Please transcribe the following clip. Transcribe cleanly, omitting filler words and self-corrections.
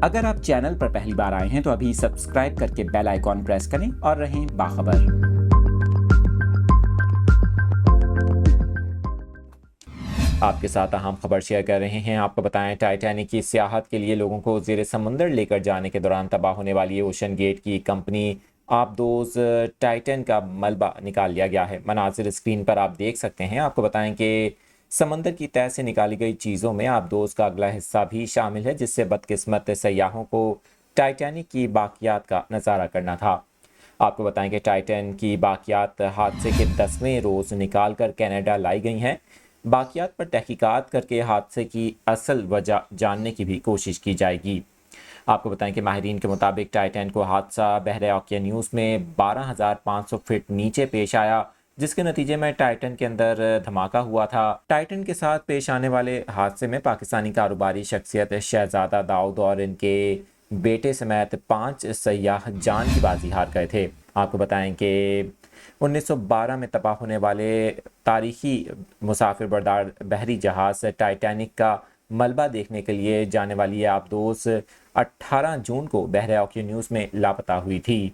اگر آپ چینل پر پہلی بار آئے ہیں تو ابھی سبسکرائب کر کے بیل آئیکن پریس کریں اور رہیں باخبر۔ آپ کے ساتھ اہم خبر شیئر کر رہے ہیں۔ آپ کو بتائیں ٹائٹینک کی سیاحت کے لیے لوگوں کو زیر سمندر لے کر جانے کے دوران تباہ ہونے والی اوشن گیٹ کی کمپنی آبدوز ٹائٹن کا ملبہ نکال لیا گیا ہے۔ مناظر اسکرین پر آپ دیکھ سکتے ہیں۔ آپ کو بتائیں کہ سمندر کی تہہ سے نکالی گئی چیزوں میں آبدوز کا اگلا حصہ بھی شامل ہے، جس سے بدقسمت سیاحوں کو ٹائٹینک کی باقیات کا نظارہ کرنا تھا۔ آپ کو بتائیں کہ ٹائٹن کی باقیات حادثے کے 10ویں روز نکال کر کینیڈا لائی گئی ہیں۔ باقیات پر تحقیقات کر کے حادثے کی اصل وجہ جاننے کی بھی کوشش کی جائے گی۔ آپ کو بتائیں کہ ماہرین کے مطابق ٹائٹن کو حادثہ بحر اوقیانوس میں 12,500 فٹ نیچے پیش آیا، جس کے نتیجے میں ٹائٹن کے اندر دھماکہ ہوا تھا۔ ٹائٹن کے ساتھ پیش آنے والے حادثے میں پاکستانی کاروباری شخصیت شہزادہ داؤد اور ان کے بیٹے سمیت 5 سیاح جان کی بازی ہار گئے تھے۔ آپ کو بتائیں کہ 1912 میں تباہ ہونے والے تاریخی مسافر بردار بحری جہاز ٹائٹینک کا ملبہ دیکھنے کے لیے جانے والی آبدوز 18 جون کو بحر اوقیانوس میں لاپتہ ہوئی تھی۔